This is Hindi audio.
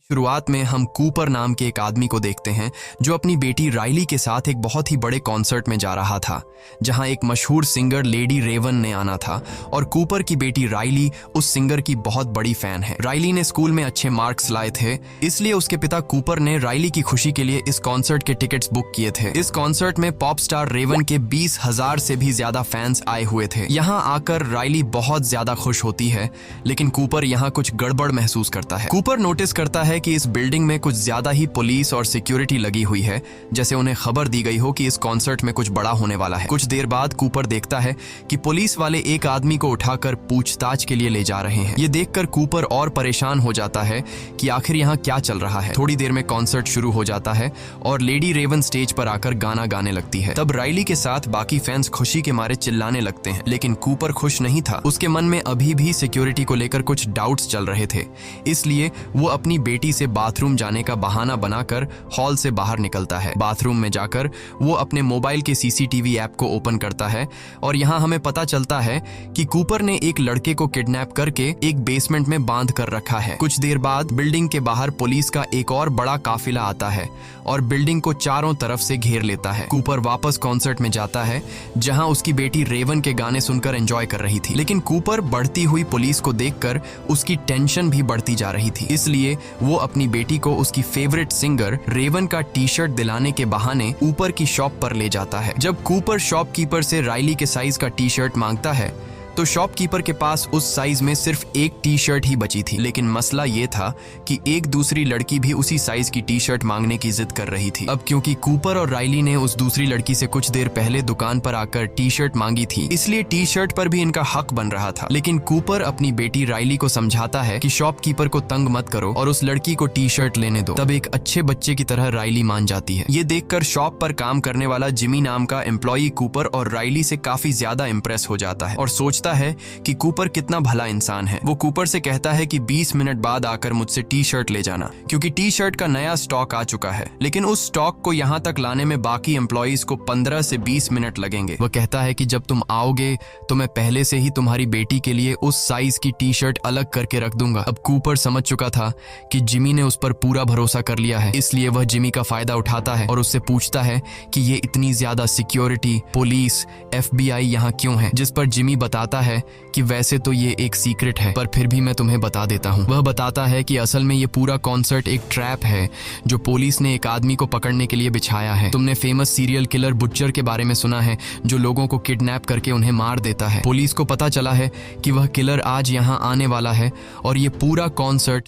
शुरुआत में हम कूपर नाम के एक आदमी को देखते हैं जो अपनी बेटी राइली के साथ एक बहुत ही बड़े कॉन्सर्ट में जा रहा था जहां एक मशहूर सिंगर लेडी रेवन ने आना था और कूपर की बेटी राइली उस सिंगर की बहुत बड़ी फैन है। राइली ने स्कूल में अच्छे मार्क्स लाए थे, इसलिए उसके पिता कूपर ने राइली की खुशी के लिए इस कॉन्सर्ट के टिकट्स बुक किए थे। इस कॉन्सर्ट में पॉप स्टार रेवन के 20,000 से भी ज्यादा फैंस आए हुए थे। यहाँ आकर राइली बहुत ज्यादा खुश होती है, लेकिन कूपर यहाँ कुछ गड़बड़ महसूस करता है। कूपर नोटिस करता है कि इस बिल्डिंग में कुछ ज्यादा ही पुलिस और सिक्योरिटी लगी हुई है, जैसे उन्हें खबर दी गई हो कि इस कॉन्सर्ट में कुछ बड़ा होने वाला है। कुछ देर बाद कूपर देखता है कि पुलिस वाले एक आदमी को उठाकर पूछताछ के लिए ले जा रहे हैं। ये देखकर कूपर और परेशान हो जाता है कि आखिर यहाँ क्या चल रहा है। थोड़ी देर में कॉन्सर्ट शुरू हो जाता है और लेडी रेवन स्टेज पर आकर गाना गाने लगती है। तब राइली के साथ बाकी फैंस खुशी के मारे चिल्लाने लगते हैं, लेकिन कूपर खुश नहीं था। उसके मन में अभी भी सिक्योरिटी को लेकर कुछ डाउट्स चल रहे थे, इसलिए वो अपनी बेटी से बाथरूम जाने का बहाना बनाकर हॉल से बाहर निकलता है। बाथरूम में जाकर वो अपने मोबाइल के सीसीटीवी ऐप को ओपन करता है और यहाँ हमें पता चलता है कि कूपर ने एक लड़के को किडनैप करके एक बेसमेंट में बांध कर रखा है। कुछ देर बाद बिल्डिंग के बाहर पुलिस का एक और बड़ा काफिला आता है और बिल्डिंग को चारों तरफ से घेर लेता है। कूपर वापस कॉन्सर्ट में जाता है जहां उसकी बेटी रेवन के गाने सुनकर एंजॉय कर रही थी, लेकिन कूपर बढ़ती हुई पुलिस को देखकर उसकी टेंशन भी बढ़ती जा रही थी। इसलिए वो अपनी बेटी को उसकी फेवरेट सिंगर रेवन का टी शर्ट दिलाने के बहाने ऊपर की शॉप पर ले जाता है। जब कूपर शॉपकीपर से राइली के साइज का टी शर्ट मांगता है तो शॉपकीपर के पास उस साइज में सिर्फ एक टी शर्ट ही बची थी, लेकिन मसला ये था कि एक दूसरी लड़की भी उसी साइज की टी शर्ट मांगने की जिद कर रही थी। अब क्योंकि कूपर और राइली ने उस दूसरी लड़की से कुछ देर पहले दुकान पर आकर टी शर्ट मांगी थी, इसलिए टी शर्ट पर भी इनका हक बन रहा था। लेकिन कूपर अपनी बेटी राइली को समझाता है कि शॉपकीपर को तंग मत करो और उस लड़की को टी शर्ट लेने दो। तब एक अच्छे बच्चे की तरह राइली मान जाती है। ये देखकर शॉप पर काम करने वाला जिमी नाम का एम्प्लॉई कूपर और राइली से काफी ज्यादा इंप्रेस हो जाता है और सोचता है कि कूपर कितना भला इंसान है। वो कूपर से कहता है कि 20 मिनट बाद आकर मुझसे टी शर्ट ले जाना, क्योंकि टी शर्ट का नया स्टॉक आ चुका है। लेकिन उस स्टॉक को यहाँ तक लाने में बाकी एम्प्लॉइज को 15 से 20 मिनट लगेंगे। वह कहता है कि जब तुम आओगे तो मैं पहले से ही तुम्हारी बेटी के लिए उस साइज की टी शर्ट अलग करके रख दूंगा। अब कूपर समझ चुका था कि जिमी ने उस पर पूरा भरोसा कर लिया है, इसलिए वह जिमी का फायदा उठाता है और उससे पूछता है कि ये इतनी ज्यादा सिक्योरिटी, पुलिस, FBI यहाँ क्यों है, जिस पर जिमी बताता है कि वैसे तो ये एक सीक्रेट है, पर फिर भी मैं तुम्हें बता देता हूँ। वह बताता है कि असल में ये पूरा कॉन्सर्ट एक ट्रैप है जो पुलिस ने एक आदमी को पकड़ने के लिए बिछाया है। तुमने फेमस सीरियल किलर बुच्चर के बारे में सुना है जो लोगों को किडनैप करके उन्हें मार देता है। पुलिस को पता चला है कि वह किलर आज यहाँ आने वाला है और ये पूरा कॉन्सर्ट